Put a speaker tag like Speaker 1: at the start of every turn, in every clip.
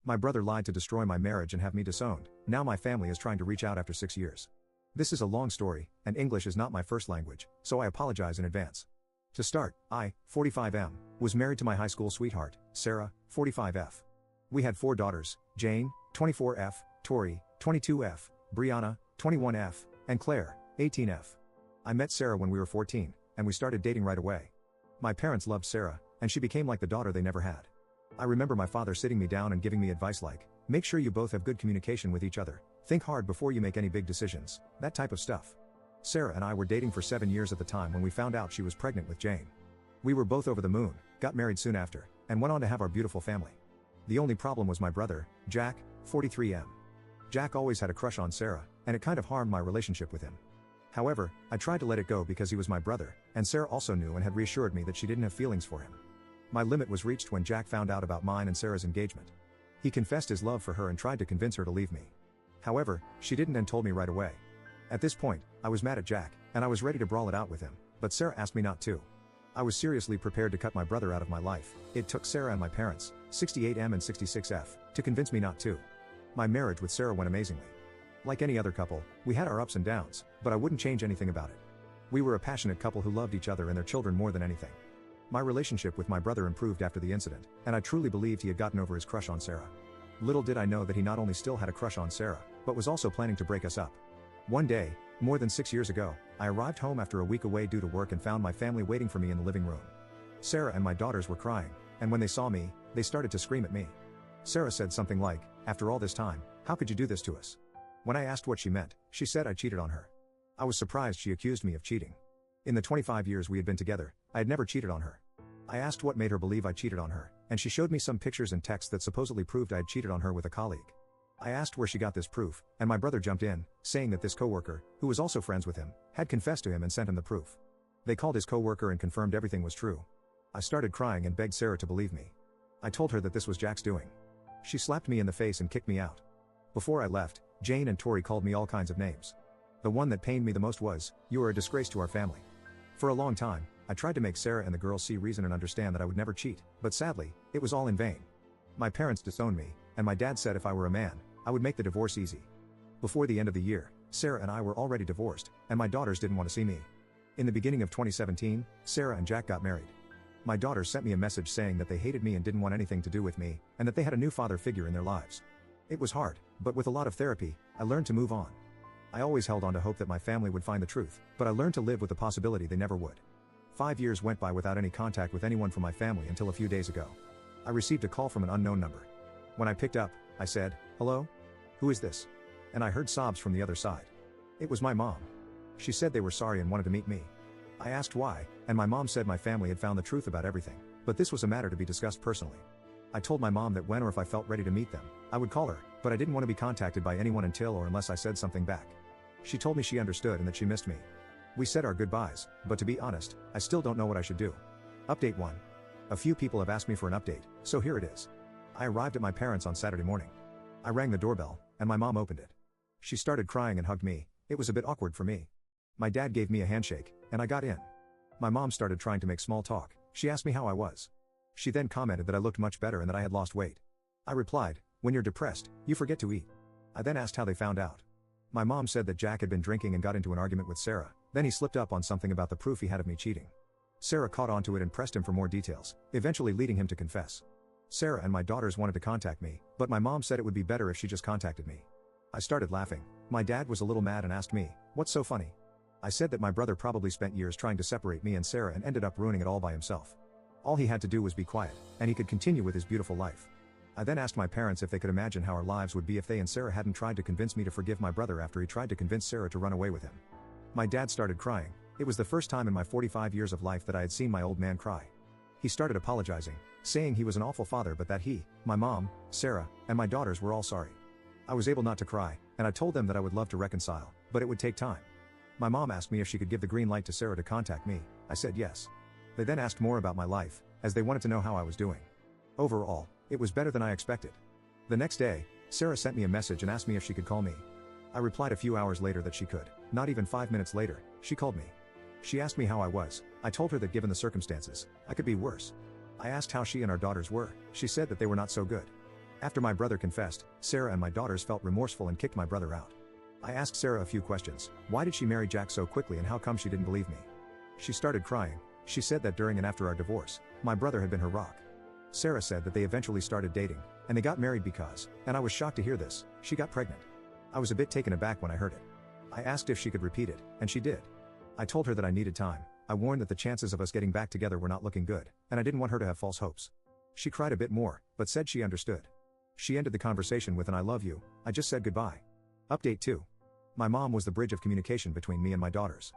Speaker 1: My brother lied to destroy my marriage and have me disowned. Now my family is trying to reach out after 6 years. This is a long story, and English is not my first language, so I apologize in advance. To start, I, 45M, was married to my high school sweetheart, Sarah, 45F. We had 4 daughters, Jane, 24F, Tori, 22F, Brianna, 21F, and Claire, 18F. I met Sarah when we were 14, and we started dating right away. My parents loved Sarah, and she became like the daughter they never had. I remember my father sitting me down and giving me advice like, make sure you both have good communication with each other, think hard before you make any big decisions, that type of stuff. Sarah and I were dating for 7 years at the time when we found out she was pregnant with Jane. We were both over the moon, got married soon after, and went on to have our beautiful family. The only problem was my brother, Jack, 43M. Jack always had a crush on Sarah, and it kind of harmed my relationship with him. However, I tried to let it go because he was my brother, and Sarah also knew and had reassured me that she didn't have feelings for him. My limit was reached when Jack found out about mine and Sarah's engagement. He confessed his love for her and tried to convince her to leave me. However, she didn't and told me right away. At this point, I was mad at Jack, and I was ready to brawl it out with him, but Sarah asked me not to. I was seriously prepared to cut my brother out of my life. It took Sarah and my parents, 68M and 66F, to convince me not to. My marriage with Sarah went amazingly. Like any other couple, we had our ups and downs, but I wouldn't change anything about it. We were a passionate couple who loved each other and their children more than anything. My relationship with my brother improved after the incident, and I truly believed he had gotten over his crush on Sarah. Little did I know that he not only still had a crush on Sarah, but was also planning to break us up. One day, more than 6 years ago, I arrived home after a week away due to work and found my family waiting for me in the living room. Sarah and my daughters were crying, and when they saw me, they started to scream at me. Sarah said something like, "After all this time, how could you do this to us?" When I asked what she meant, she said I cheated on her. I was surprised she accused me of cheating. In the 25 years we had been together, I had never cheated on her. I asked what made her believe I cheated on her, and she showed me some pictures and texts that supposedly proved I had cheated on her with a colleague. I asked where she got this proof, and my brother jumped in, saying that this coworker, who was also friends with him, had confessed to him and sent him the proof. They called his coworker and confirmed everything was true. I started crying and begged Sarah to believe me. I told her that this was Jack's doing. She slapped me in the face and kicked me out. Before I left, Jane and Tori called me all kinds of names. The one that pained me the most was, "You are a disgrace to our family." For a long time, I tried to make Sarah and the girls see reason and understand that I would never cheat, but sadly, it was all in vain. My parents disowned me, and my dad said if I were a man, I would make the divorce easy. Before the end of the year, Sarah and I were already divorced, and my daughters didn't want to see me. In the beginning of 2017, Sarah and Jack got married. My daughters sent me a message saying that they hated me and didn't want anything to do with me, and that they had a new father figure in their lives. It was hard, but with a lot of therapy, I learned to move on. I always held on to hope that my family would find the truth, but I learned to live with the possibility they never would. 5 years went by without any contact with anyone from my family until a few days ago. I received a call from an unknown number. When I picked up, I said, "Hello? Who is this?" And I heard sobs from the other side. It was my mom. She said they were sorry and wanted to meet me. I asked why, and my mom said my family had found the truth about everything, but this was a matter to be discussed personally. I told my mom that when or if I felt ready to meet them, I would call her, but I didn't want to be contacted by anyone until or unless I said something back. She told me she understood and that she missed me. We said our goodbyes, but to be honest, I still don't know what I should do. Update 1. A few people have asked me for an update, so here it is. I arrived at my parents' on Saturday morning. I rang the doorbell, and my mom opened it. She started crying and hugged me. It was a bit awkward for me. My dad gave me a handshake, and I got in. My mom started trying to make small talk. She asked me how I was. She then commented that I looked much better and that I had lost weight. I replied, "When you're depressed, you forget to eat." I then asked how they found out. My mom said that Jack had been drinking and got into an argument with Sarah, then he slipped up on something about the proof he had of me cheating. Sarah caught on to it and pressed him for more details, eventually leading him to confess. Sarah and my daughters wanted to contact me, but my mom said it would be better if she just contacted me. I started laughing. My dad was a little mad and asked me, "What's so funny?" I said that my brother probably spent years trying to separate me and Sarah and ended up ruining it all by himself. All he had to do was be quiet, and he could continue with his beautiful life. I then asked my parents if they could imagine how our lives would be if they and Sarah hadn't tried to convince me to forgive my brother after he tried to convince Sarah to run away with him. My dad started crying. It was the first time in my 45 years of life that I had seen my old man cry. He started apologizing, saying he was an awful father but that he, my mom, Sarah, and my daughters were all sorry. I was able not to cry, and I told them that I would love to reconcile, but it would take time. My mom asked me if she could give the green light to Sarah to contact me. I said yes. They then asked more about my life, as they wanted to know how I was doing. Overall, it was better than I expected. The next day, Sarah sent me a message and asked me if she could call me. I replied a few hours later that she could. Not even 5 minutes later, she called me. She asked me how I was. I told her that given the circumstances, I could be worse. I asked how she and our daughters were. She said that they were not so good. After my brother confessed, Sarah and my daughters felt remorseful and kicked my brother out. I asked Sarah a few questions. Why did she marry Jack so quickly and how come she didn't believe me? She started crying. She said that during and after our divorce, my brother had been her rock. Sarah said that they eventually started dating, and they got married because, and I was shocked to hear this, she got pregnant. I was a bit taken aback when I heard it. I asked if she could repeat it, and she did. I told her that I needed time. I warned that the chances of us getting back together were not looking good, and I didn't want her to have false hopes. She cried a bit more, but said she understood. She ended the conversation with an "I love you, I just said goodbye." Update 2. My mom was the bridge of communication between me and my daughters.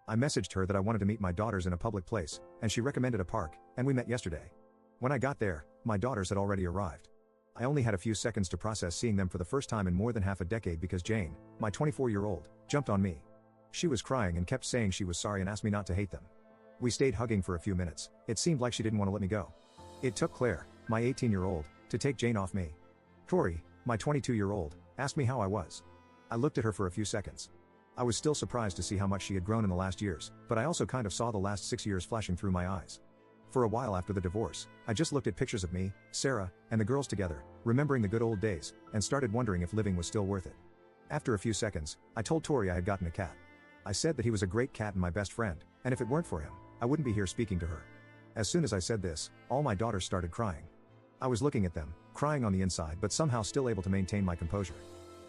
Speaker 1: I messaged her that I wanted to meet my daughters in a public place, and she recommended a park, and we met yesterday. When I got there, my daughters had already arrived. I only had a few seconds to process seeing them for the first time in more than half a decade because Jane, my 24-year-old, jumped on me. She was crying and kept saying she was sorry and asked me not to hate them. We stayed hugging for a few minutes. It seemed like she didn't want to let me go. It took Claire, my 18-year-old, to take Jane off me. Tori, my 22-year-old, asked me how I was. I looked at her for a few seconds. I was still surprised to see how much she had grown in the last years, but I also kind of saw the last 6 years flashing through my eyes. For a while after the divorce, I just looked at pictures of me, Sarah, and the girls together, remembering the good old days, and started wondering if living was still worth it. After a few seconds, I told Tori I had gotten a cat. I said that he was a great cat and my best friend, and if it weren't for him, I wouldn't be here speaking to her. As soon as I said this, all my daughters started crying. I was looking at them, crying on the inside but somehow still able to maintain my composure.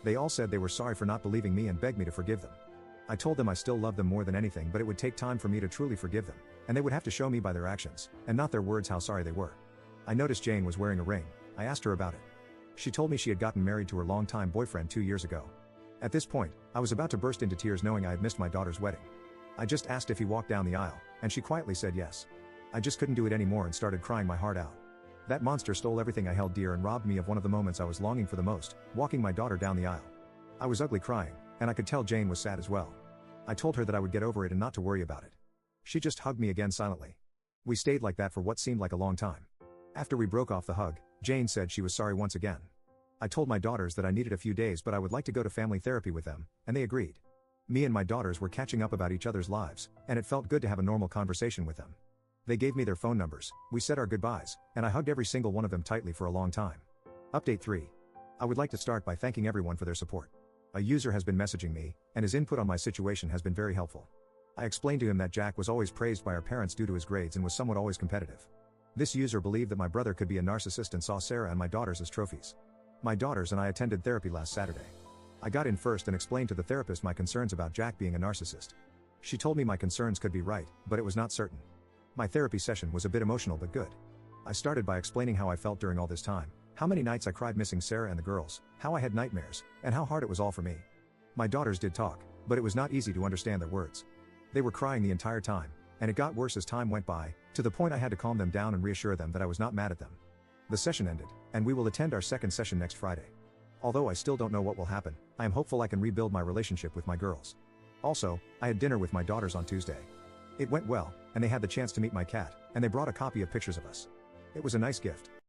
Speaker 1: They all said they were sorry for not believing me and begged me to forgive them. I told them I still loved them more than anything, but it would take time for me to truly forgive them, and they would have to show me by their actions, and not their words, how sorry they were. I noticed Jane was wearing a ring. I asked her about it. She told me she had gotten married to her longtime boyfriend 2 years ago. At this point, I was about to burst into tears knowing I had missed my daughter's wedding. I just asked if he walked down the aisle, and she quietly said yes. I just couldn't do it anymore and started crying my heart out. That monster stole everything I held dear and robbed me of one of the moments I was longing for the most, walking my daughter down the aisle. I was ugly crying, and I could tell Jane was sad as well. I told her that I would get over it and not to worry about it. She just hugged me again silently. We stayed like that for what seemed like a long time. After we broke off the hug, Jane said she was sorry once again. I told my daughters that I needed a few days but I would like to go to family therapy with them, and they agreed. Me and my daughters were catching up about each other's lives, and it felt good to have a normal conversation with them. They gave me their phone numbers, we said our goodbyes, and I hugged every single one of them tightly for a long time. Update 3. I would like to start by thanking everyone for their support. A user has been messaging me, and his input on my situation has been very helpful. I explained to him that Jack was always praised by our parents due to his grades and was somewhat always competitive. This user believed that my brother could be a narcissist and saw Sarah and my daughters as trophies. My daughters and I attended therapy last Saturday. I got in first and explained to the therapist my concerns about Jack being a narcissist. She told me my concerns could be right, but it was not certain. My therapy session was a bit emotional but good. I started by explaining how I felt during all this time, how many nights I cried missing Sarah and the girls, how I had nightmares, and how hard it was all for me. My daughters did talk, but it was not easy to understand their words. They were crying the entire time, and it got worse as time went by, to the point I had to calm them down and reassure them that I was not mad at them. The session ended, and we will attend our second session next Friday. Although I still don't know what will happen, I am hopeful I can rebuild my relationship with my girls. Also, I had dinner with my daughters on Tuesday. It went well, and they had the chance to meet my cat, and they brought a copy of pictures of us. It was a nice gift.